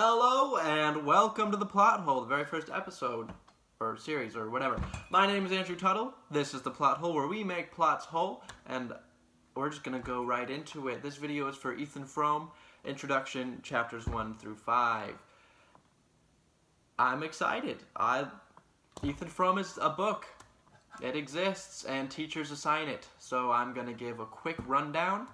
Hello and welcome to the Plot Hole, the very first episode, or series, or whatever. My name is Andrew Tuttle. This is the Plot Hole, where we make plots whole, and we're just gonna go right into it. This video is for Ethan Frome, Introduction, chapters 1 through 5. I'm excited. Ethan Frome is a book. It exists, and teachers assign it. So I'm gonna give a quick rundown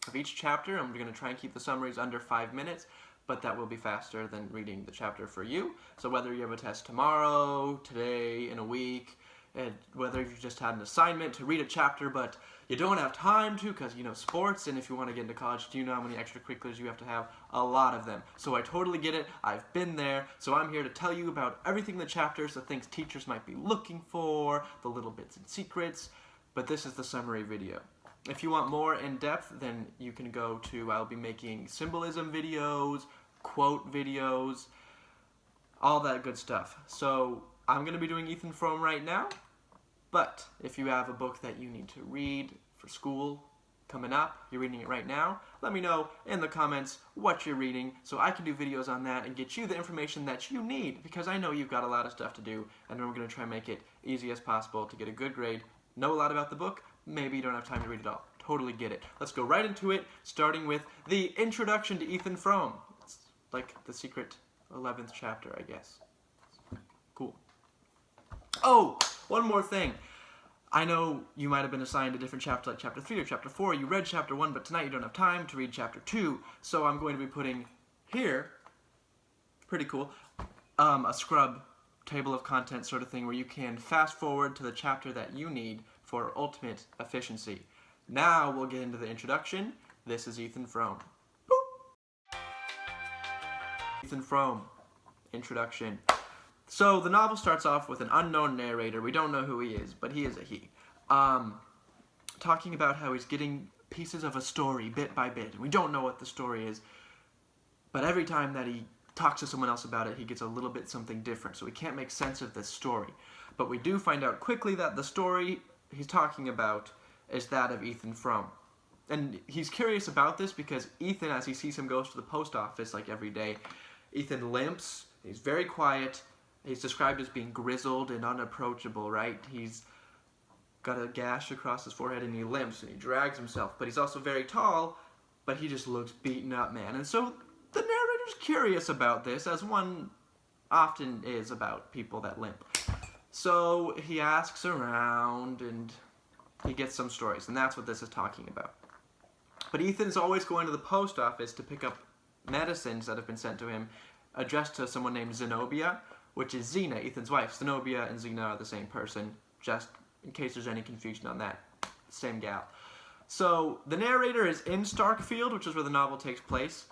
of each chapter. I'm gonna try and keep the summaries under 5 minutes. But that will be faster than reading the chapter for you. So whether you have a test tomorrow, today, in a week, and whether you just had an assignment to read a chapter but you don't have time to because, sports, and if you want to get into college, do you know how many extracurriculars you have to have? A lot of them. So I totally get it. I've been there. So I'm here to tell you about everything in the chapters, the things teachers might be looking for, the little bits and secrets. But this is the summary video. If you want more in-depth, then you can go to, I'll be making symbolism videos, quote videos, all that good stuff. So I'm going to be doing Ethan Frome right now, but if you have a book that you need to read for school coming up, you're reading it right now, let me know in the comments what you're reading so I can do videos on that and get you the information that you need, because I know you've got a lot of stuff to do, and I'm going to try and make it easy as possible to get a good grade, know a lot about the book. Maybe you don't have time to read it all. Totally get it. Let's go right into it, starting with the introduction to Ethan Frome. It's like the secret 11th chapter, I guess. Cool. Oh, one more thing. I know you might have been assigned a different chapter, like chapter 3 or chapter 4. You read chapter 1, but tonight you don't have time to read chapter 2. So I'm going to be putting here, pretty cool, a scrub table of content sort of thing where you can fast forward to the chapter that you need for ultimate efficiency. Now we'll get into the introduction. This is Ethan Frome. Boop. Ethan Frome, introduction. So the novel starts off with an unknown narrator. We don't know who he is, but he is a he. Talking about how he's getting pieces of a story bit by bit. And we don't know what the story is, but every time that he talks to someone else about it, he gets a little bit something different. So we can't make sense of this story. But we do find out quickly that the story he's talking about is that of Ethan Frome. And he's curious about this because Ethan, as he sees him, goes to the post office like every day. Ethan limps, he's very quiet, he's described as being grizzled and unapproachable, right? He's got a gash across his forehead and he limps and he drags himself, but he's also very tall, but he just looks beaten up, man. And so the narrator's curious about this, as one often is about people that limp. So he asks around and he gets some stories, and that's what this is talking about. But Ethan's always going to the post office to pick up medicines that have been sent to him, addressed to someone named Zenobia, which is Zeena, Ethan's wife. Zenobia and Zeena are the same person, just in case there's any confusion on that. Same gal. So the narrator is in Starkfield, which is where the novel takes place,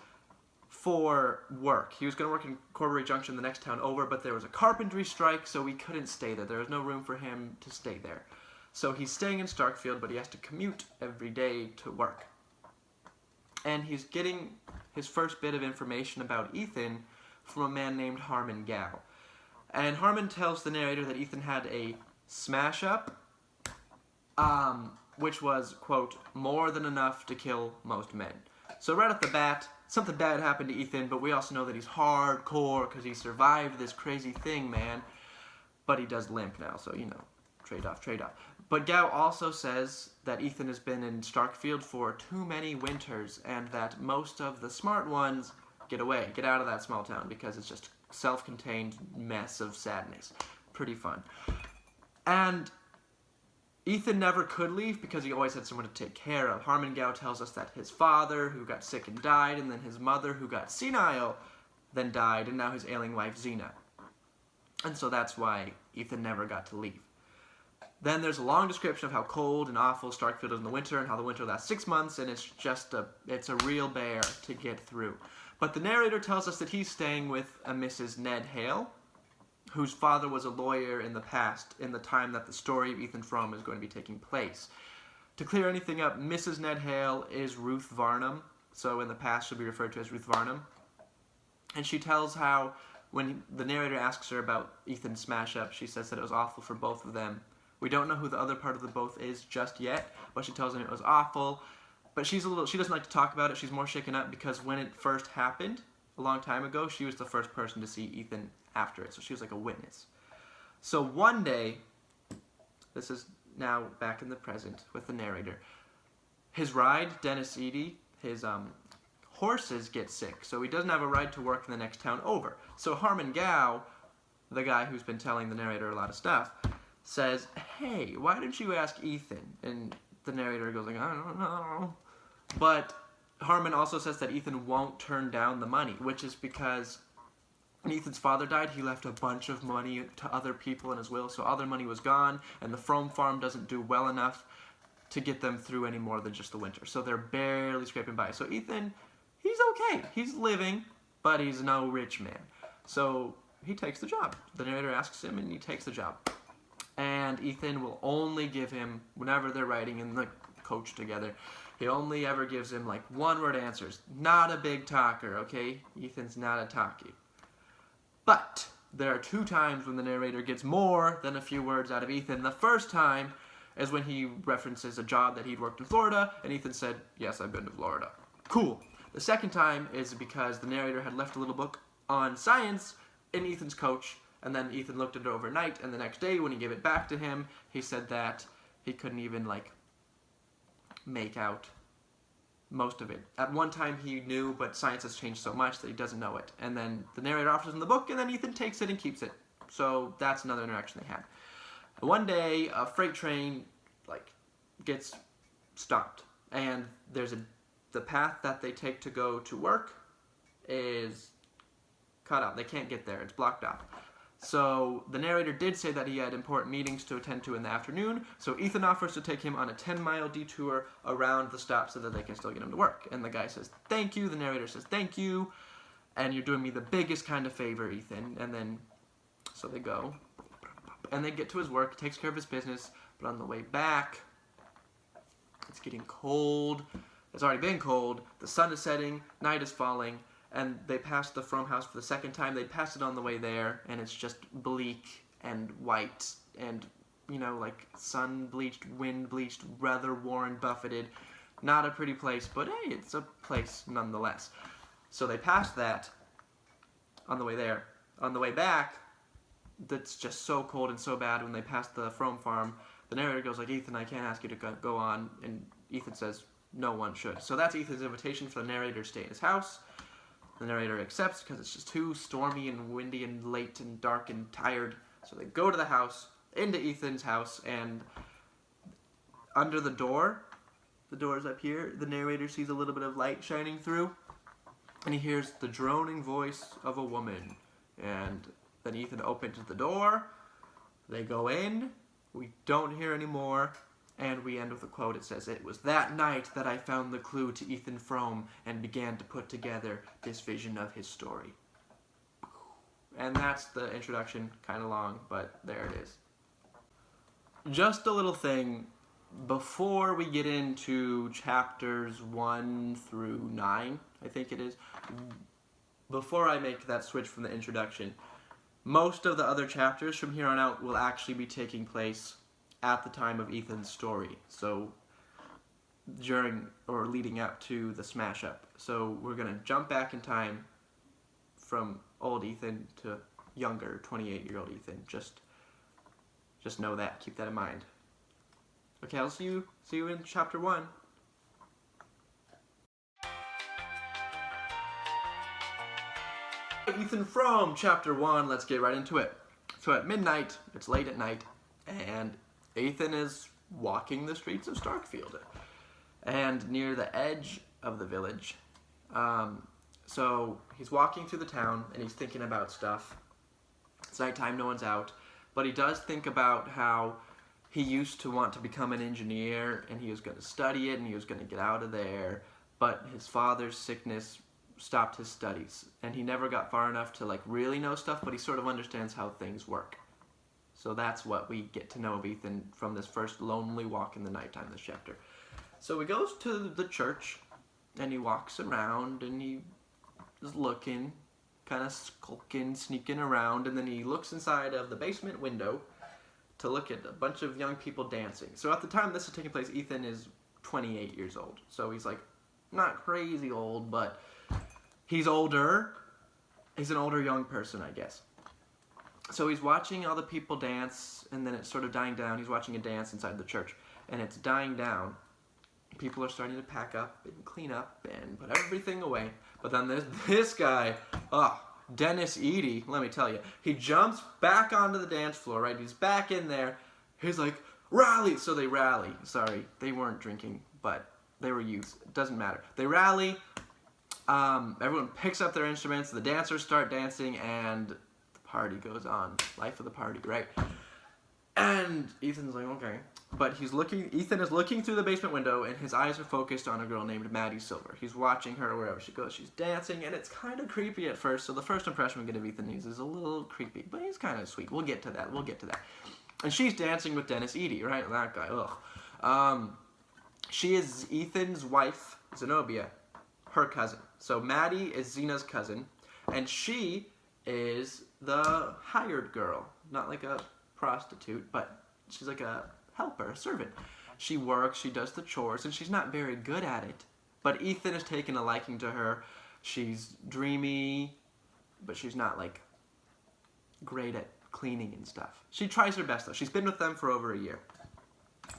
for work. He was going to work in Corbury Junction, the next town over, but there was a carpentry strike, so he couldn't stay there. There was no room for him to stay there. So he's staying in Starkfield, but he has to commute every day to work. And he's getting his first bit of information about Ethan from a man named Harmon Gow. And Harmon tells the narrator that Ethan had a smash-up, which was, quote, more than enough to kill most men. So right off the bat, something bad happened to Ethan, but we also know that he's hardcore because he survived this crazy thing, man. But he does limp now, so, trade-off, trade-off. But Gow also says that Ethan has been in Starkfield for too many winters, and that most of the smart ones get away, get out of that small town, because it's just a self-contained mess of sadness. Pretty fun. And Ethan never could leave because he always had someone to take care of. Harmon Gow tells us that his father, who got sick and died, and then his mother, who got senile, then died, and now his ailing wife, Zeena. And so that's why Ethan never got to leave. Then there's a long description of how cold and awful Starkfield is in the winter, and how the winter lasts 6 months, and it's a real bear to get through. But the narrator tells us that he's staying with a Mrs. Ned Hale, whose father was a lawyer in the past, in the time that the story of Ethan Frome is going to be taking place. To clear anything up, Mrs. Ned Hale is Ruth Varnum, so in the past she'll be referred to as Ruth Varnum. And she tells how, when the narrator asks her about Ethan's smash-up, she says that it was awful for both of them. We don't know who the other part of the both is just yet, but she tells him it was awful. But she doesn't like to talk about it. She's more shaken up because when it first happened, a long time ago, she was the first person to see Ethan after it. So she was like a witness. So one day, this is now back in the present with the narrator, his ride, Dennis Eady, his horses get sick. So he doesn't have a ride to work in the next town over. So Harmon Gow, the guy who's been telling the narrator a lot of stuff, says, hey, why don't you ask Ethan? And the narrator goes like, I don't know. But Harmon also says that Ethan won't turn down the money, which is because when Ethan's father died, he left a bunch of money to other people in his will, so all their money was gone, and the Frome farm doesn't do well enough to get them through any more than just the winter. So they're barely scraping by. So Ethan, he's okay. He's living, but he's no rich man. So he takes the job. The narrator asks him, and he takes the job. And Ethan will only give him, whenever they're riding in the coach together, he only ever gives him like one-word answers. Not a big talker, okay? Ethan's not a talkie. But there are 2 times when the narrator gets more than a few words out of Ethan. The first time is when he references a job that he'd worked in Florida, and Ethan said, yes, I've been to Florida. Cool. The second time is because the narrator had left a little book on science in Ethan's coach, and then Ethan looked at it overnight, and the next day when he gave it back to him, he said that he couldn't even, like, make out most of it. At one time he knew, but science has changed so much that he doesn't know it. And then the narrator offers him the book, and then Ethan takes it and keeps it. So that's another interaction they had. One day, a freight train, like, gets stopped, and the path that they take to go to work is cut out. They can't get there. It's blocked off. So the narrator did say that he had important meetings to attend to in the afternoon, so Ethan offers to take him on a 10-mile detour around the stop so that they can still get him to work. And the guy says, thank you. The narrator says, thank you, and you're doing me the biggest kind of favor, Ethan. And then, so they go, and they get to his work, takes care of his business, but on the way back, it's getting cold. It's already been cold. The sun is setting, night is falling, and they passed the Frome house for the second time. They passed it on the way there, and it's just bleak and white and, you know, like sun-bleached, wind-bleached, weather-worn, buffeted. Not a pretty place, but hey, it's a place nonetheless. So they passed that on the way there. On the way back, that's just so cold and so bad when they passed the Frome farm. The narrator goes like, Ethan, I can't ask you to go on. And Ethan says, no one should. So that's Ethan's invitation for the narrator to stay in his house. The narrator accepts because it's just too stormy and windy and late and dark and tired. So they go to the house, into Ethan's house, and under the door's up here, the narrator sees a little bit of light shining through, and he hears the droning voice of a woman. And then Ethan opens the door, they go in, we don't hear any more, and we end with a quote. It says, it was that night that I found the clue to Ethan Frome and began to put together this vision of his story. And that's the introduction, kind of long, but there it is. Just a little thing, before we get into chapters 1 through 9, I think it is, before I make that switch from the introduction, most of the other chapters from here on out will actually be taking place at the time of Ethan's story, so during or leading up to the smash up. So we're gonna jump back in time from old Ethan to younger 28-year-old Ethan. Just know that, keep that in mind. Okay, I'll see you in chapter 1. Ethan Frome, chapter 1, let's get right into it. So at midnight, it's late at night, and Ethan is walking the streets of Starkfield, and near the edge of the village. So he's walking through the town, and he's thinking about stuff. It's nighttime, no one's out, but he does think about how he used to want to become an engineer, and he was going to study it, and he was going to get out of there, but his father's sickness stopped his studies, and he never got far enough to like really know stuff, but he sort of understands how things work. So that's what we get to know of Ethan from this first lonely walk in the nighttime, this chapter. So he goes to the church, and he walks around, and he is looking, kind of skulking, sneaking around, and then he looks inside of the basement window to look at a bunch of young people dancing. So at the time this is taking place, Ethan is 28 years old. So he's like, not crazy old, but he's older He's an older young person, I guess. So he's watching all the people dance, and then it's sort of dying down. He's watching a dance inside the church, and it's dying down. People are starting to pack up and clean up and put everything away. But then there's this guy, Dennis Eady, let me tell you. He jumps back onto the dance floor, right? He's back in there. He's like, rally! So they rally. Sorry, they weren't drinking, but they were youths. It doesn't matter. They rally. Everyone picks up their instruments. The dancers start dancing, and the party goes on. Life of the party, right? And Ethan's like, okay. But Ethan is looking through the basement window, and his eyes are focused on a girl named Maddie Silver. He's watching her wherever she goes. She's dancing, and it's kind of creepy at first. So the first impression we get of Ethan is a little creepy, but he's kind of sweet. We'll get to that. And she's dancing with Dennis Eady, right? That guy, ugh. She is Ethan's wife, Zenobia, her cousin. So Maddie is Zeena's cousin, and she is the hired girl. Not like a prostitute, but she's like a helper, a servant. She works, she does the chores, and she's not very good at it. But Ethan has taken a liking to her. She's dreamy, but she's not like great at cleaning and stuff. She tries her best though. She's been with them for over a year.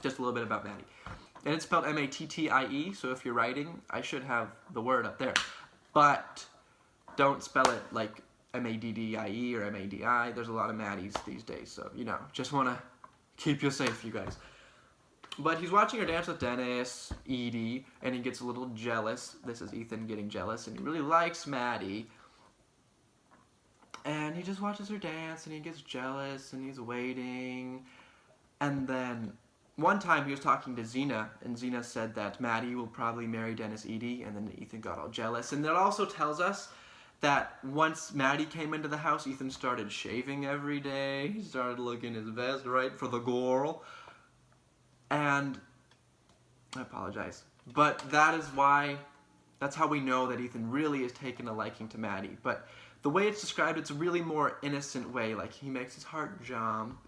Just a little bit about Maddie. And it's spelled M-A-T-T-I-E, so if you're writing, I should have the word up there. But don't spell it like M-A-D-D-I-E or M-A-D-I. There's a lot of Maddies these days, so, just want to keep you safe, you guys. But he's watching her dance with Dennis Eady, and he gets a little jealous. This is Ethan getting jealous, and he really likes Maddie. And he just watches her dance, and he gets jealous, and he's waiting. And then one time he was talking to Zeena, and Zeena said that Maddie will probably marry Dennis Eady, and then Ethan got all jealous. And that also tells us that once Maddie came into the house, Ethan started shaving every day. He started looking his best, right, for the girl. And I apologize. But that's how we know that Ethan really is taking a liking to Maddie. But the way it's described, it's a really more innocent way. Like, he makes his heart jump,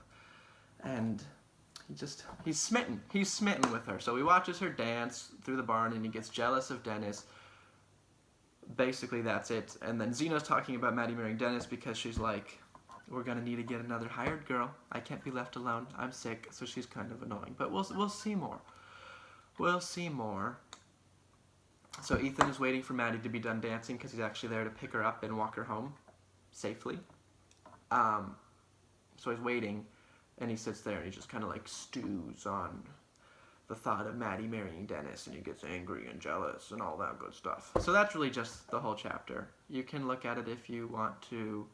and he's smitten. He's smitten with her. So he watches her dance through the barn, and he gets jealous of Dennis. Basically, that's it. And then Zeena's talking about Maddie marrying Dennis because she's like, we're going to need to get another hired girl. I can't be left alone. I'm sick. So she's kind of annoying. But we'll see more. We'll see more. So Ethan is waiting for Maddie to be done dancing because he's actually there to pick her up and walk her home safely. So he's waiting, and he sits there and he just kind of like stews on the thought of Maddie marrying Dennis, and he gets angry and jealous and all that good stuff. So that's really just the whole chapter. You can look at it if you want to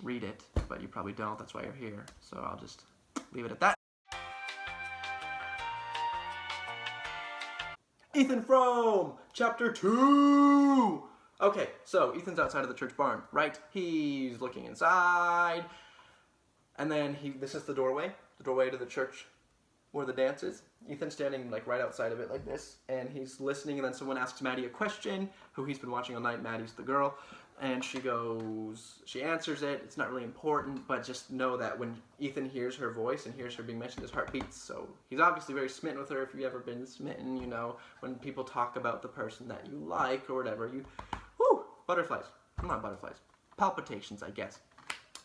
read it, but you probably don't. That's why you're here. So I'll just leave it at that. Ethan Frome, Chapter 2! Okay, so Ethan's outside of the church barn, right? He's looking inside, and then this is the doorway to the church where the dance is. Ethan's standing like right outside of it like this, and he's listening, and then someone asks Maddie a question, who he's been watching all night. Maddie's the girl, and she answers it. It's not really important, but just know that when Ethan hears her voice and hears her being mentioned, his heart beats. So he's obviously very smitten with her. If you've ever been smitten, when people talk about the person that you like or whatever, butterflies. Not butterflies. Palpitations, I guess.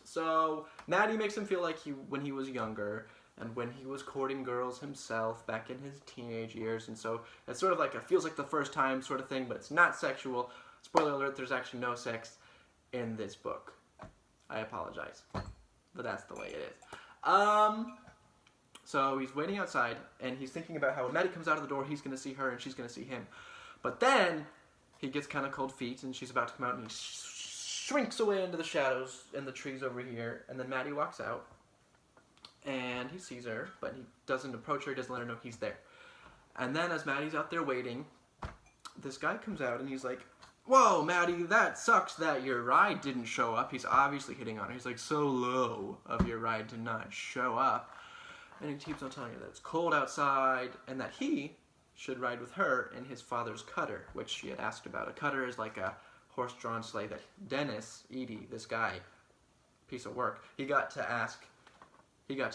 So Maddie makes him feel like when he was younger, and when he was courting girls himself back in his teenage years, and so it's sort of like feels like the first time sort of thing, but it's not sexual. Spoiler alert, there's actually no sex in this book. I apologize, but that's the way it is. So he's waiting outside, and he's thinking about how when Maddie comes out of the door, he's going to see her, and she's going to see him. But then he gets kind of cold feet, and she's about to come out, and he shrinks away into the shadows in the trees over here, and then Maddie walks out, and he sees her, but he doesn't approach her, he doesn't let her know he's there. And then as Maddie's out there waiting, this guy comes out, and he's like, whoa, Maddie, that sucks that your ride didn't show up. He's obviously hitting on her. He's like, so low of your ride to not show up. And he keeps on telling her that it's cold outside, and that he should ride with her in his father's cutter, which she had asked about. A cutter is like a horse-drawn sleigh that Dennis Eady, this guy, piece of work, he got to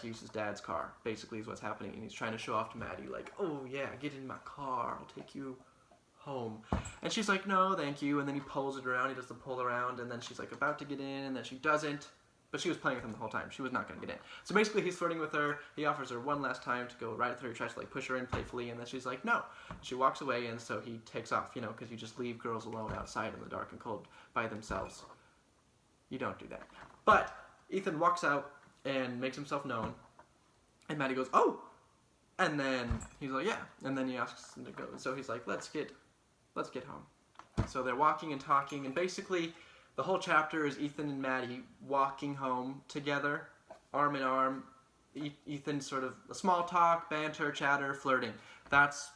use his dad's car, basically is what's happening, and he's trying to show off to Maddie, like, oh yeah, get in my car, I'll take you home. And she's like, no, thank you. And then he pulls it around. He does the pull around. And then she's like about to get in. And then she doesn't. But she was playing with him the whole time. She was not going to get in. So basically he's flirting with her. He offers her one last time to go right with her. He tries to like push her in playfully. And then she's like, no. She walks away. And so he takes off, you know, because you just leave girls alone outside in the dark and cold by themselves. You don't do that. But Ethan walks out and makes himself known. And Maddie goes, oh. And then he's like, yeah. And then he asks him to go. So he's like, let's get home. So they're walking and talking. And basically the whole chapter is Ethan and Maddie walking home together, arm in arm. Ethan sort of small talk, banter, chatter, flirting. That's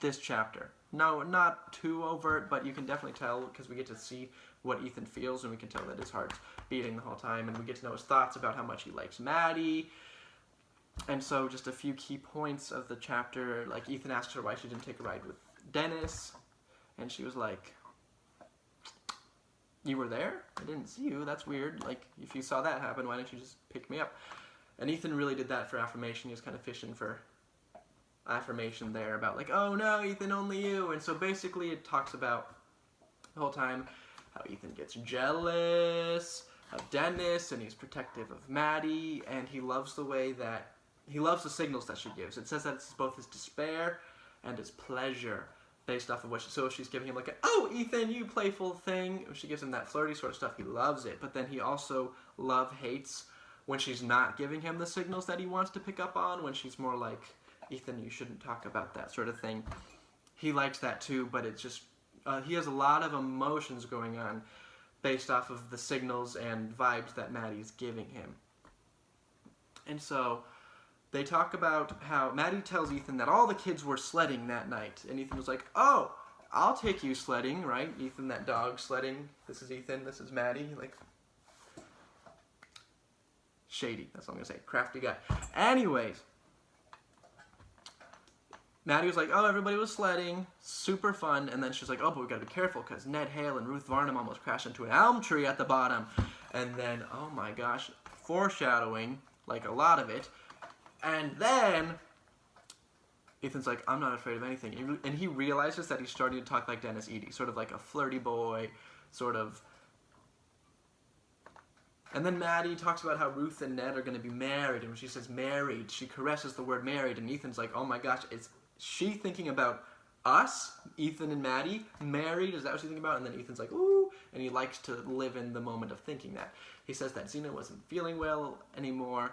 this chapter. No, not too overt, but you can definitely tell because we get to see what Ethan feels, and we can tell that his heart's beating the whole time, and we get to know his thoughts about how much he likes Maddie. And so just a few key points of the chapter, like Ethan asks her why she didn't take a ride with Dennis, and she was like, you were there? I didn't see you. That's weird. Like, if you saw that happen, why didn't you just pick me up? And Ethan really did that for affirmation. He was kind of fishing for affirmation there about like, oh no, Ethan, only you. And so basically it talks about the whole time how Ethan gets jealous of Dennis and he's protective of Maddie, and he loves the way that he loves the signals that she gives. It says that it's both his despair and his pleasure based off of what so if she's giving him like oh Ethan, you playful thing, if she gives him that flirty sort of stuff, he loves it. But then he also hates when she's not giving him the signals that he wants to pick up on, when she's more like, Ethan, you shouldn't talk about that sort of thing. He likes that too, but it's just he has a lot of emotions going on based off of the signals and vibes that Maddie's giving him. And so they talk about how Maddie tells Ethan that all the kids were sledding that night. And Ethan was like, oh, I'll take you sledding, right? Ethan, that dog, sledding. This is Ethan, this is Maddie. Like, shady, that's all I'm going to say. Crafty guy. Anyways, Maddie was like, oh, everybody was sledding. Super fun. And then she's like, oh, but we got to be careful because Ned Hale and Ruth Varnum almost crashed into an elm tree at the bottom. And then, oh my gosh, foreshadowing, like a lot of it. And then Ethan's like, I'm not afraid of anything. And he realizes that he's starting to talk like Dennis Eady, sort of like a flirty boy, sort of. And then Maddie talks about how Ruth and Ned are going to be married. And when she says married, she caresses the word married. And Ethan's like, oh my gosh, is she thinking about us, Ethan and Maddie, married? Is that what she's thinking about? And then Ethan's like, ooh. And he likes to live in the moment of thinking that. He says that Zeena wasn't feeling well anymore.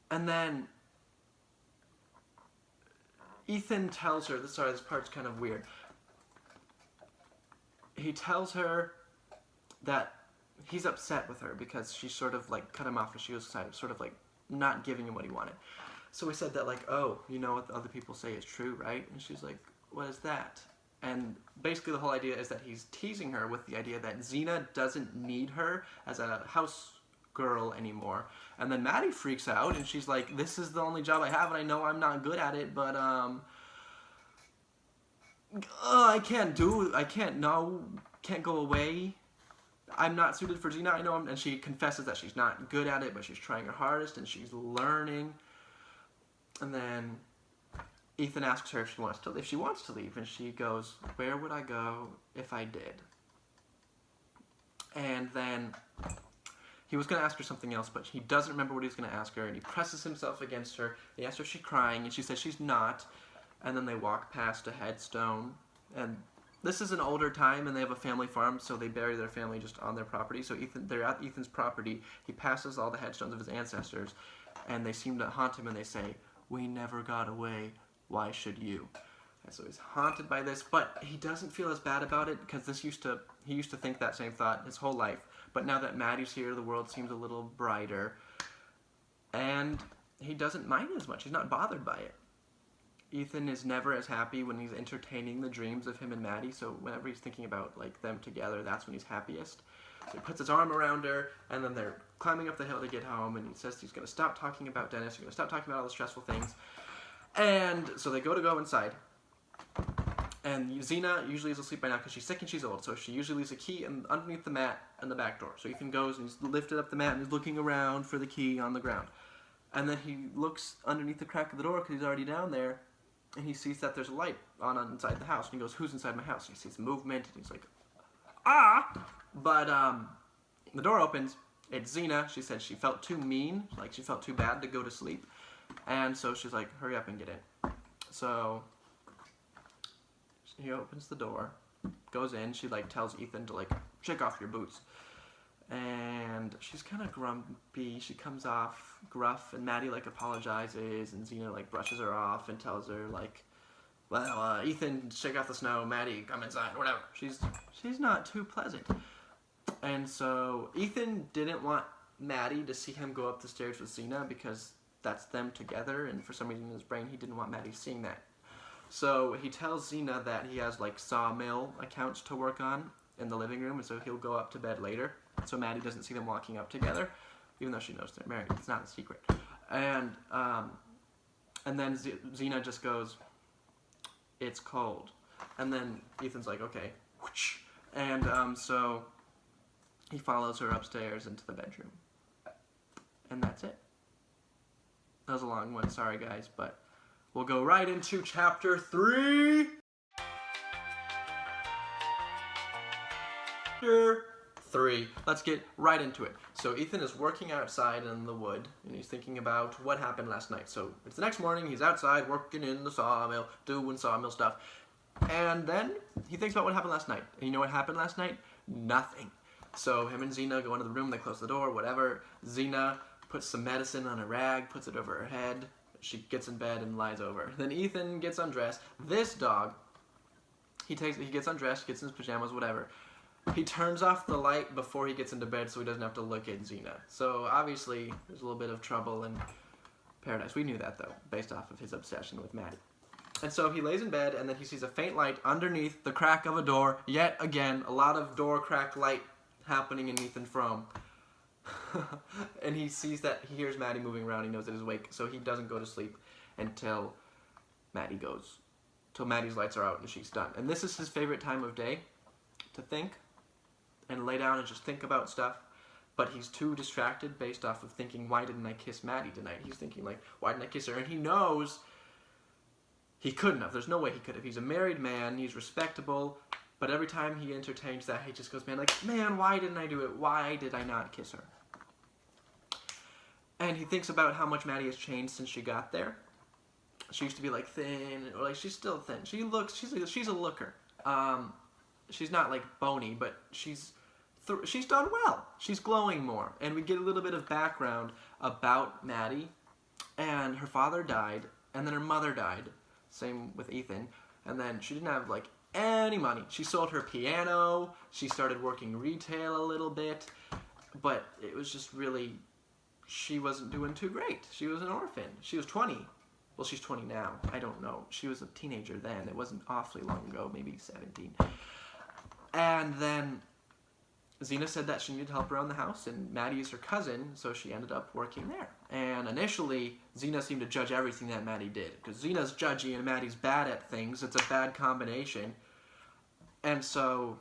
And then Ethan tells her, sorry, this part's kind of weird. He tells her that he's upset with her because she sort of like cut him off as she was excited, sort of like not giving him what he wanted. So he said that like, oh, you know what the other people say is true, right? And she's like, what is that? And basically the whole idea is that he's teasing her with the idea that Zeena doesn't need her as a house girl anymore. And then Maddie freaks out and she's like, this is the only job I have and I know I'm not good at it, but I can't go away. I'm not suited for Zeena, I know. And she confesses that she's not good at it, but she's trying her hardest and she's learning. And then Ethan asks her if she wants to leave, and she goes, where would I go if I did? And then he was going to ask her something else, but he doesn't remember what he was going to ask her, and he presses himself against her. He asks her if she's crying, and she says she's not. And then they walk past a headstone, and this is an older time, and they have a family farm, so they bury their family just on their property. So they're at Ethan's property. He passes all the headstones of his ancestors, and they seem to haunt him, and they say, we never got away. Why should you? And so he's haunted by this, but he doesn't feel as bad about it because he used to think that same thought his whole life. But now that Maddie's here, the world seems a little brighter, and he doesn't mind as much. He's not bothered by it. Ethan is never as happy when he's entertaining the dreams of him and Maddie, so whenever he's thinking about like them together, that's when he's happiest. So he puts his arm around her, and then they're climbing up the hill to get home, and he says he's going to stop talking about Dennis, he's going to stop talking about all the stressful things. And so they go inside, and Zeena usually is asleep by now because she's sick and she's old, so she usually leaves a key underneath the mat and the back door. So Ethan goes and he's lifted up the mat and he's looking around for the key on the ground. And then he looks underneath the crack of the door because he's already down there, and he sees that there's a light on inside the house. And he goes, "Who's inside my house?" And he sees movement, and he's like, "Ah!" But the door opens. It's Zeena. She said she felt too mean, like she felt too bad to go to sleep. And so she's like, "Hurry up and get in." So he opens the door, goes in. She like tells Ethan to like shake off your boots. And she's kind of grumpy. She comes off gruff, and Maddie like apologizes, and Zeena like brushes her off and tells her like, "Well, Ethan, shake off the snow. Maddie, come inside." Whatever. She's not too pleasant. And so Ethan didn't want Maddie to see him go up the stairs with Zeena because that's them together, and for some reason in his brain he didn't want Maddie seeing that. So he tells Zeena that he has like sawmill accounts to work on in the living room, and so he'll go up to bed later. So Maddie doesn't see them walking up together, even though she knows they're married. It's not a secret. And then Zeena just goes, "It's cold." And then Ethan's like, "Okay." And so he follows her upstairs into the bedroom. And that's it. That was a long one. Sorry, guys, but we'll go right into chapter 3. Chapter 3. Let's get right into it. So Ethan is working outside in the wood, and he's thinking about what happened last night. So it's the next morning. He's outside working in the sawmill, doing sawmill stuff. And then he thinks about what happened last night. And you know what happened last night? Nothing. So him and Zeena go into the room. They close the door, whatever. Zeena puts some medicine on a rag, puts it over her head. She gets in bed and lies over. Then Ethan gets undressed. This dog, he gets undressed, gets in his pajamas, whatever. He turns off the light before he gets into bed so he doesn't have to look at Zeena. So obviously there's a little bit of trouble in paradise. We knew that though, based off of his obsession with Maddie. And so he lays in bed, and then he sees a faint light underneath the crack of a door. Yet again, a lot of door crack light happening in Ethan Frome. And he sees that, he hears Maddie moving around. He knows that he's awake, so he doesn't go to sleep until Maddie's lights are out and she's done. And this is his favorite time of day to think and lay down and just think about stuff. But he's too distracted based off of thinking, why didn't I kiss Maddie tonight? He's thinking like, why didn't I kiss her? And he knows he couldn't have. There's no way he could have. He's a married man. He's respectable. But every time he entertains that, he just goes, man, why didn't I do it? Why did I not kiss her? And he thinks about how much Maddie has changed since she got there. She used to be like thin, or like she's still thin. She's a looker. She's not like bony, but she's done well. She's glowing more. And we get a little bit of background about Maddie. And her father died, and then her mother died. Same with Ethan. And then she didn't have like any money. She sold her piano. She started working retail a little bit. But it was just really, she wasn't doing too great. She was an orphan. She was 20. Well, she's 20 now. I don't know. She was a teenager then. It wasn't awfully long ago, maybe 17. And then Zeena said that she needed help around the house, and Maddie is her cousin, so she ended up working there. And initially, Zeena seemed to judge everything that Maddie did, because Zeena's judgy and Maddie's bad at things. It's a bad combination. And so,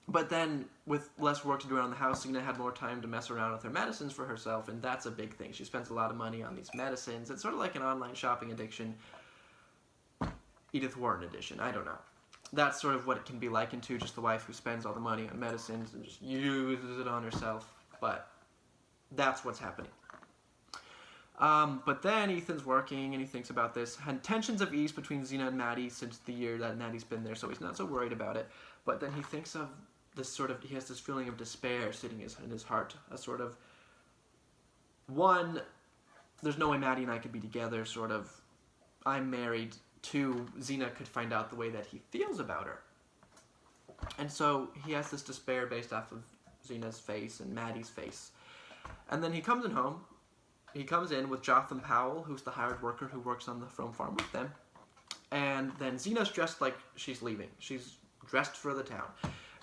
but then with less work to do around the house, Zeena had more time to mess around with her medicines for herself, and that's a big thing. She spends a lot of money on these medicines. It's sort of like an online shopping addiction. Edith Wharton edition, I don't know. That's sort of what it can be likened to, just the wife who spends all the money on medicines and just uses it on herself. But that's what's happening. But then Ethan's working and he thinks about this. And tensions have eased between Zeena and Maddie since the year that Maddie's been there, so he's not so worried about it. But then he thinks of this sort of, he has this feeling of despair sitting in his heart. A sort of, one, there's no way Maddie and I could be together, sort of, I'm married. 2, Zeena could find out the way that he feels about her. And so he has this despair based off of Zeena's face and Maddie's face. And then he comes in with Jotham Powell, who's the hired worker who works on the Frome farm with them. And then Zeena's dressed like she's leaving. She's dressed for the town.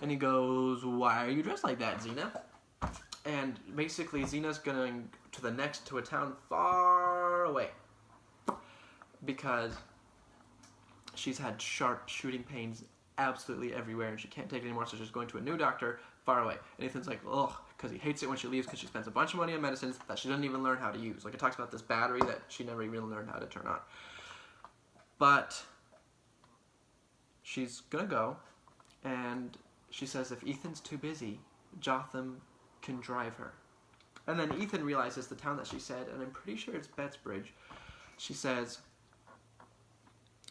And he goes, why are you dressed like that, Zeena? And basically Zeena's going to a town far away. Because she's had sharp shooting pains absolutely everywhere and she can't take it anymore, so she's going to a new doctor far away. And Ethan's like, ugh, because he hates it when she leaves because she spends a bunch of money on medicines that she doesn't even learn how to use. Like, it talks about this battery that she never even learned how to turn on. But she's gonna go, and she says if Ethan's too busy, Jotham can drive her. And then Ethan realizes the town that she said, and I'm pretty sure it's Bettsbridge. She says,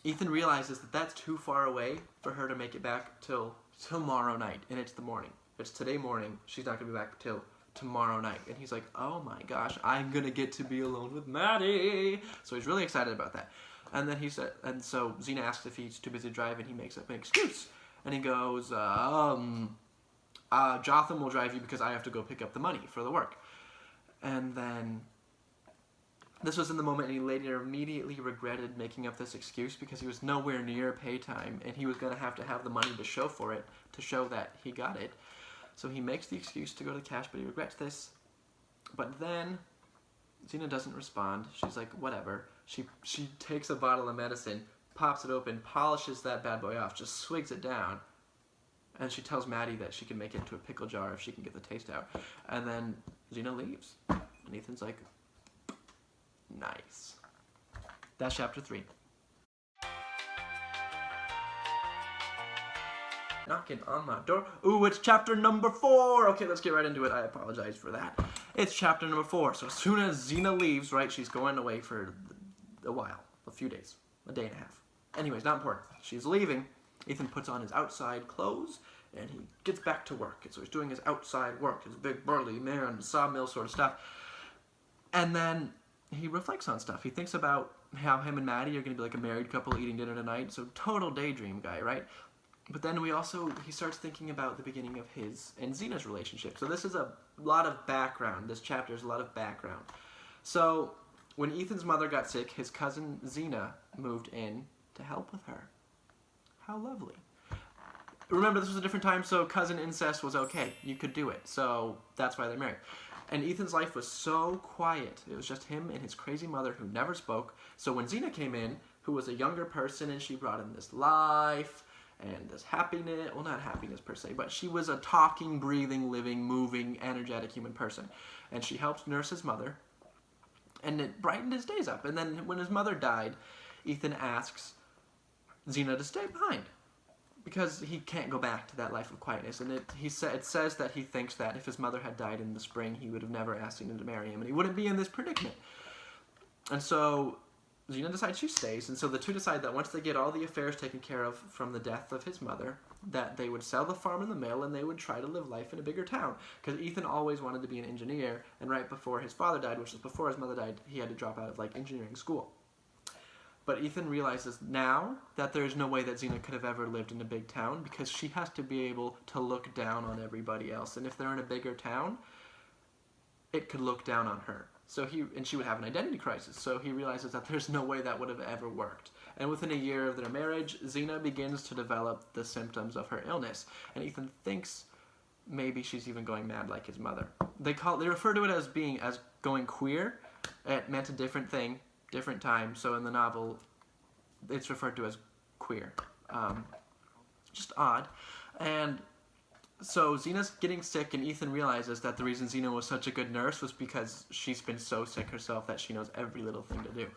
Ethan realizes that that's too far away for her to make it back till tomorrow night, and it's the morning. It's today morning. She's not going to be back till tomorrow night. And he's like, oh my gosh, I'm going to get to be alone with Maddie. So he's really excited about that. And then he said, and so Zeena asks if he's too busy to drive, and he makes up an excuse. And he goes, Jotham will drive you because I have to go pick up the money for the work. And then this was in the moment, and he later immediately regretted making up this excuse because he was nowhere near pay time, and he was going to have the money to show for it, to show that he got it. So he makes the excuse to go to cash, but he regrets this. But then Zeena doesn't respond. She's like, whatever. She takes a bottle of medicine, pops it open, polishes that bad boy off, just swigs it down, and she tells Maddie that she can make it into a pickle jar if she can get the taste out. And then Zeena leaves. And Ethan's like, nice. That's chapter 3. Knocking on my door. Ooh, it's chapter number 4. Okay, let's get right into it. I apologize for that. It's chapter number 4. So as soon as Zeena leaves, right, she's going away for a while, a few days, a day and a half. Anyways, not important. She's leaving. Ethan puts on his outside clothes, and he gets back to work. And so he's doing his outside work, his big burly man, sawmill sort of stuff. And then he reflects on stuff. He thinks about how him and Maddie are going to be like a married couple eating dinner tonight. So total daydream guy, right? But then he starts thinking about the beginning of his and Zeena's relationship. So this is a lot of background. This chapter is a lot of background. So when Ethan's mother got sick, his cousin Zeena moved in to help with her. How lovely. Remember, this was a different time, so cousin incest was okay. You could do it. So that's why they're married. And Ethan's life was so quiet. It was just him and his crazy mother who never spoke. So when Zeena came in, who was a younger person, and she brought him this life and this happiness, well, not happiness per se, but she was a talking, breathing, living, moving, energetic human person. And she helped nurse his mother, and it brightened his days up. And then when his mother died, Ethan asks Zeena to stay behind because he can't go back to that life of quietness. And it says that he thinks that if his mother had died in the spring, he would have never asked Zeena to marry him, and he wouldn't be in this predicament. And so Zeena decides she stays, and so the two decide that once they get all the affairs taken care of from the death of his mother, that they would sell the farm and the mill, and they would try to live life in a bigger town. Because Ethan always wanted to be an engineer, and right before his father died, which was before his mother died, he had to drop out of engineering school. But Ethan realizes now that there's no way that Zeena could have ever lived in a big town because she has to be able to look down on everybody else. And if they're in a bigger town, it could look down on her. And she would have an identity crisis. So he realizes that there's no way that would have ever worked. And within a year of their marriage, Zeena begins to develop the symptoms of her illness. And Ethan thinks maybe she's even going mad like his mother. They refer to it as going queer. It meant a different thing, different time. So in the novel, it's referred to as queer. Just odd. And so Zeena's getting sick, and Ethan realizes that the reason Zeena was such a good nurse was because she's been so sick herself that she knows every little thing to do.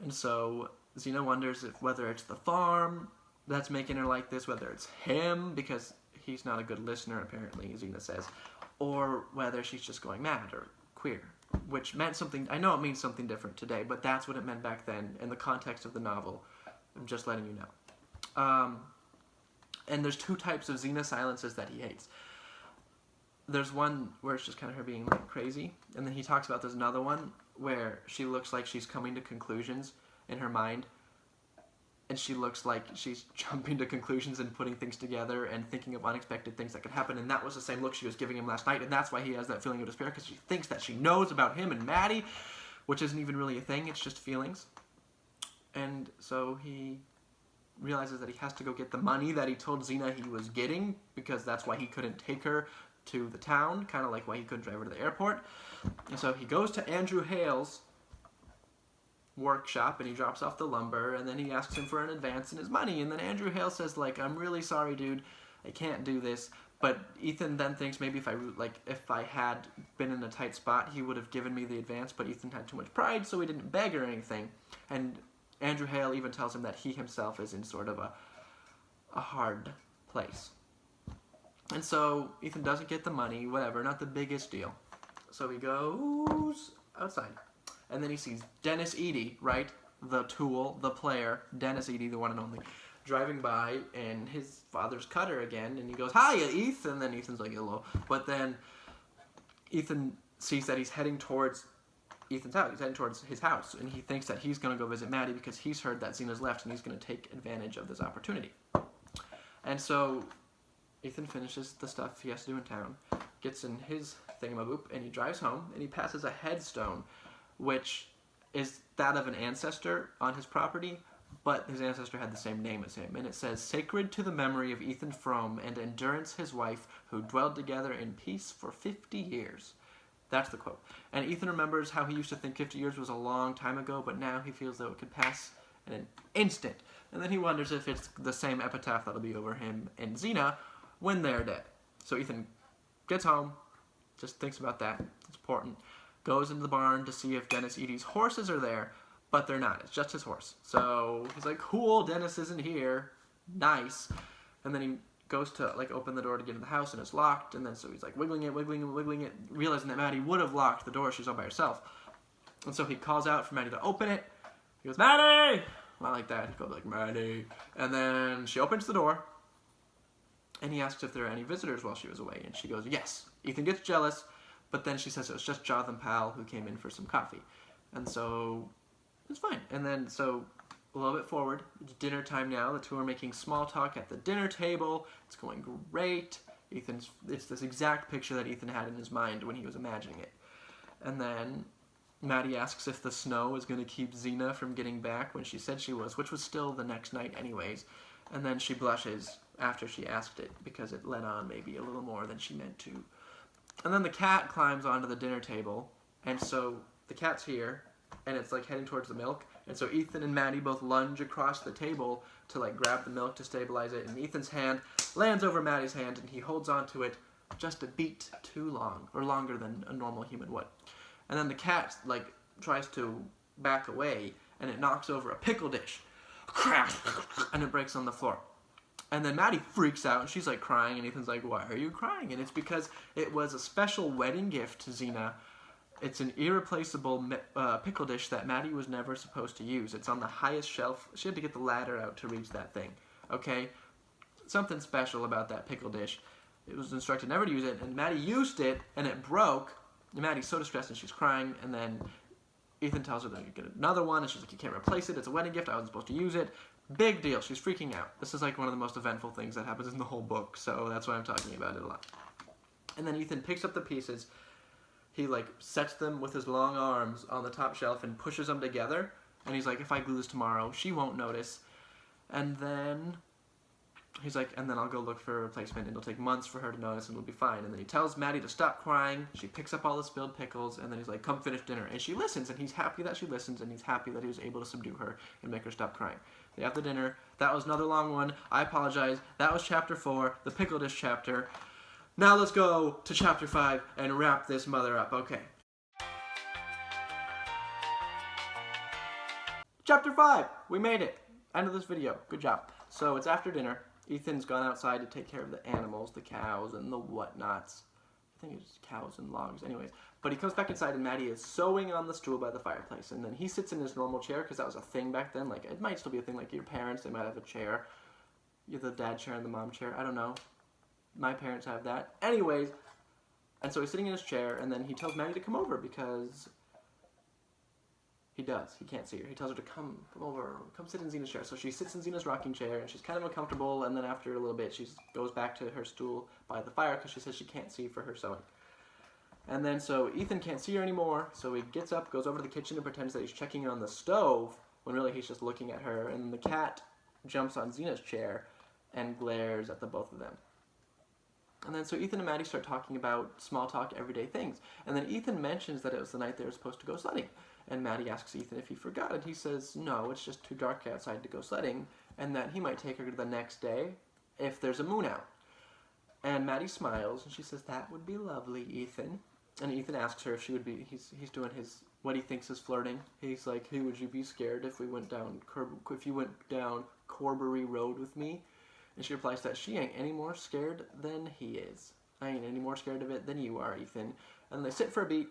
And so Zeena wonders whether it's the farm that's making her like this, whether it's him, because he's not a good listener, apparently, Zeena says, or whether she's just going mad or queer, which meant something. I know it means something different today, but that's what it meant back then in the context of the novel. I'm just letting you know. And there's two types of Zeena silences that he hates. There's one where it's just kind of her being crazy, and then he talks about there's another one where she looks like she's coming to conclusions in her mind, and she looks like she's jumping to conclusions and putting things together and thinking of unexpected things that could happen, and that was the same look she was giving him last night, and that's why he has that feeling of despair, because she thinks that she knows about him and Maddie, which isn't even really a thing, it's just feelings. And so he realizes that he has to go get the money that he told Zeena he was getting, because that's why he couldn't take her to the town, kind of like why he couldn't drive her to the airport. And so he goes to Andrew Hale's workshop, and he drops off the lumber, and then he asks him for an advance in his money, and then Andrew Hale says, I'm really sorry, dude, I can't do this. But Ethan then thinks maybe if I had been in a tight spot, he would have given me the advance, but Ethan had too much pride, so he didn't beg or anything. And Andrew Hale even tells him that he himself is in sort of a hard place. And so Ethan doesn't get the money, whatever, not the biggest deal. So he goes outside. And then he sees Dennis Eady, right? The tool, the player, Dennis Eady, the one and only, driving by in his father's cutter again. And he goes, "Hiya, Ethan." And then Ethan's like, "Hello." But then Ethan sees that he's heading towards Ethan's house. He's heading towards his house. And he thinks that he's going to go visit Maddie because he's heard that Zeena's left and he's going to take advantage of this opportunity. And so Ethan finishes the stuff he has to do in town, gets in his thingamaboop, and he drives home, and he passes a headstone, which is that of an ancestor on his property, but his ancestor had the same name as him. And it says, "Sacred to the memory of Ethan Frome and Endurance his wife, who dwelled together in peace for 50 years. That's the quote. And Ethan remembers how he used to think 50 years was a long time ago, but now he feels though it could pass in an instant. And then he wonders if it's the same epitaph that'll be over him and Zeena when they're dead. So Ethan gets home, just thinks about that. It's important. Goes into the barn to see if Dennis Eady's horses are there, but they're not. It's just his horse. So he's like, "Cool, Dennis isn't here. Nice." And then he goes to like open the door to get in the house, and it's locked. And then so he's like wiggling it, realizing that Maddie would have locked the door. She's all by herself. And so he calls out for Maddie to open it. He goes, "Maddie!" Not like that. He goes like, "Maddie." And then she opens the door. And he asks if there are any visitors while she was away. And she goes, "Yes." Ethan gets jealous, but then she says it was just Jonathan Powell who came in for some coffee. And so it's fine. And then so a little bit forward, it's dinner time now. The two are making small talk at the dinner table. It's going great. It's this exact picture that Ethan had in his mind when he was imagining it. And then Maddie asks if the snow is going to keep Zeena from getting back when she said she was, which was still the next night anyways. And then she blushes after she asked it because it let on maybe a little more than she meant to. And then the cat climbs onto the dinner table, and so the cat's here, and it's like heading towards the milk. And so Ethan and Maddie both lunge across the table to like grab the milk to stabilize it, and Ethan's hand lands over Maddie's hand, and he holds onto it just a beat too long, or longer than a normal human would. And then the cat like tries to back away, and it knocks over a pickle dish. Crash! And it breaks on the floor. And then Maddie freaks out, and she's like crying, and Ethan's like, "Why are you crying?" And it's because it was a special wedding gift to Zeena. It's an irreplaceable pickle dish that Maddie was never supposed to use. It's on the highest shelf. She had to get the ladder out to reach that thing. Okay? Something special about that pickle dish. It was instructed never to use it, and Maddie used it, and it broke. And Maddie's so distressed, and she's crying, and then Ethan tells her that you get another one, and she's like, "You can't replace it. It's a wedding gift. I wasn't supposed to use it." Big deal. She's freaking out. This is like one of the most eventful things that happens in the whole book, so that's why I'm talking about it a lot. And then Ethan picks up the pieces. He like sets them with his long arms on the top shelf and pushes them together. And he's like, "If I glue this tomorrow, she won't notice." And then he's like, "And then I'll go look for a replacement. It'll take months for her to notice, and it'll be fine." And then he tells Maddie to stop crying. She picks up all the spilled pickles, and then he's like, "Come finish dinner." And she listens, and he's happy that she listens, and he's happy that he was able to subdue her and make her stop crying. They have the dinner. That was another long one. I apologize. That was chapter 4, the pickle dish chapter. Now let's go to chapter 5 and wrap this mother up. Okay. Chapter 5. We made it. End of this video. Good job. So it's after dinner. Ethan's gone outside to take care of the animals, the cows, and the whatnots. I think it's cows and logs. Anyways. But he comes back inside, and Maddie is sewing on the stool by the fireplace. And then he sits in his normal chair, because that was a thing back then. Like, it might still be a thing. Like, your parents, they might have a chair. You have the dad chair and the mom chair. I don't know. My parents have that. Anyways. And so he's sitting in his chair, and then he tells Maddie to come over, because he does. He can't see her. He tells her to come over, come sit in Zeena's chair. So she sits in Zeena's rocking chair, and she's kind of uncomfortable, and then after a little bit, she goes back to her stool by the fire, because she says she can't see for her sewing. And then so Ethan can't see her anymore, so he gets up, goes over to the kitchen, and pretends that he's checking on the stove, when really he's just looking at her, and the cat jumps on Zeena's chair and glares at the both of them. And then so Ethan and Maddie start talking about small talk, everyday things. And then Ethan mentions that it was the night they were supposed to go sledding. And Maddie asks Ethan if he forgot, and he says, "No, it's just too dark outside to go sledding," and that he might take her the next day if there's a moon out. And Maddie smiles, and she says, "That would be lovely, Ethan." And Ethan asks her if she would be, he's doing his what he thinks is flirting. He's like, hey, would you be scared if you went down Corbury Road with me? And she replies that she ain't any more scared than he is. I ain't any more scared of it than you are, Ethan. And they sit for a beat,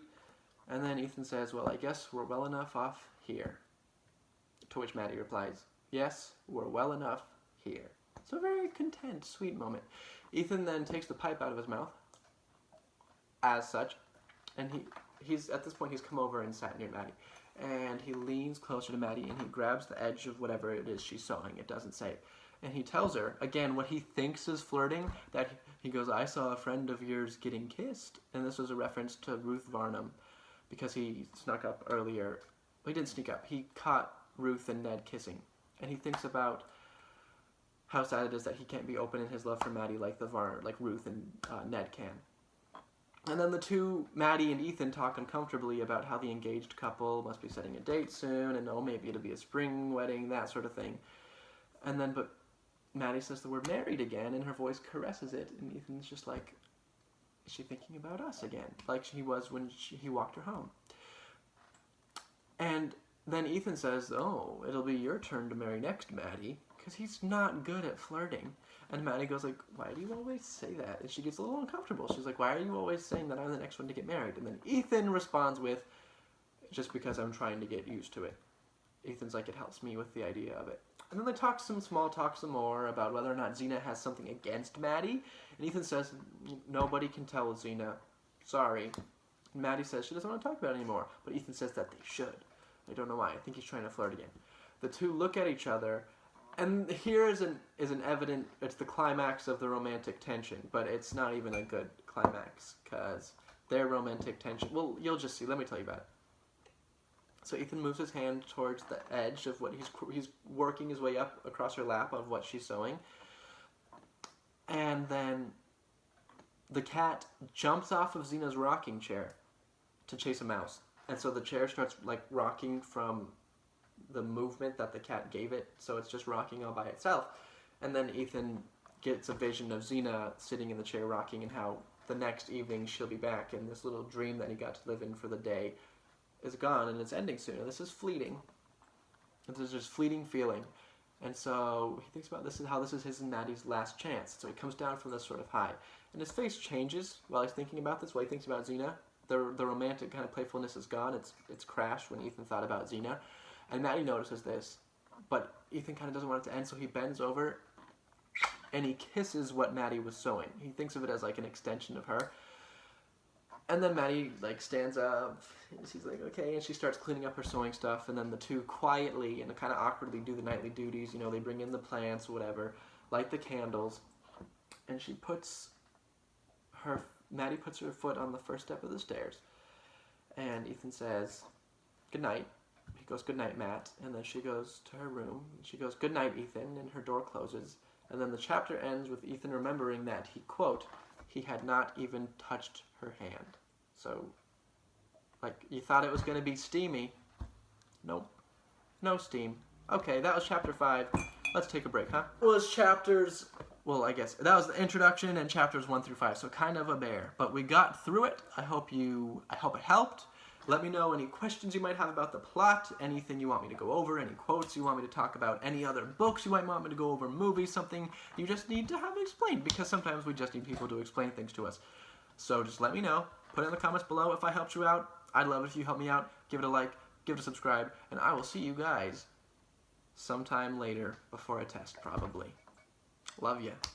and then Ethan says, well, I guess we're well enough off here. To which Maddie replies, yes, we're well enough here. So a very content, sweet moment. Ethan then takes the pipe out of his mouth, as such, and he's at this point he's come over and sat near Maddie, and he leans closer to Maddie and he grabs the edge of whatever it is she's sewing. It doesn't say, and he tells her again what he thinks is flirting. That he goes, I saw a friend of yours getting kissed, and this was a reference to Ruth Varnum, because he snuck up earlier. Well, he didn't sneak up. He caught Ruth and Ned kissing, and he thinks about how sad it is that he can't be open in his love for Maddie like Ruth and Ned can. And then the two, Maddie and Ethan, talk uncomfortably about how the engaged couple must be setting a date soon, and maybe it'll be a spring wedding, that sort of thing. And then, but Maddie says the word married again, and her voice caresses it, and Ethan's just like, is she thinking about us again? Like she was when he walked her home. And then Ethan says, oh, it'll be your turn to marry next, Maddie, because he's not good at flirting. And Maddie goes like, why do you always say that? And she gets a little uncomfortable. She's like, why are you always saying that I'm the next one to get married? And then Ethan responds with, just because I'm trying to get used to it. Ethan's like, it helps me with the idea of it. And then they talk some more about whether or not Zeena has something against Maddie. And Ethan says, nobody can tell Zeena. Sorry. And Maddie says she doesn't want to talk about it anymore. But Ethan says that they should. I don't know why. I think he's trying to flirt again. The two look at each other. And here is an evident, it's the climax of the romantic tension, but it's not even a good climax, because their romantic tension, well, you'll just see, let me tell you about it. So Ethan moves his hand towards the edge of what he's working his way up across her lap of what she's sewing, and then the cat jumps off of Zeena's rocking chair to chase a mouse, and so the chair starts like rocking from the movement that the cat gave it, so it's just rocking all by itself. And then Ethan gets a vision of Zeena sitting in the chair rocking, and how the next evening she'll be back, and this little dream that he got to live in for the day is gone, and it's ending soon. And this is fleeting. This is just fleeting feeling. And so he thinks about this is how this is his and Maddie's last chance. So he comes down from this sort of high, and his face changes while he's thinking about this, while he thinks about Zeena. The romantic kind of playfulness is gone. It's crashed when Ethan thought about Zeena. And Maddie notices this, but Ethan kind of doesn't want it to end, so he bends over and he kisses what Maddie was sewing. He thinks of it as like an extension of her. And then Maddie like stands up, and she's like, okay, and she starts cleaning up her sewing stuff, and then the two quietly and kind of awkwardly do the nightly duties. They bring in the plants, whatever, light the candles, and Maddie puts her foot on the first step of the stairs, and Ethan says, good night. He goes, good night, Matt, and then she goes to her room. She goes, good night, Ethan, and her door closes. And then the chapter ends with Ethan remembering that he, quote, he had not even touched her hand. So, like, you thought it was going to be steamy. Nope. No steam. Okay, that was chapter 5. Let's take a break, huh? I guess that was the introduction and chapters 1 through 5, so kind of a bear. But we got through it. I hope it helped. Let me know any questions you might have about the plot, anything you want me to go over, any quotes you want me to talk about, any other books you might want me to go over, movies, something you just need to have explained, because sometimes we just need people to explain things to us. So just let me know. Put it in the comments below if I helped you out. I'd love it if you help me out. Give it a like, give it a subscribe, and I will see you guys sometime later before a test, probably. Love ya.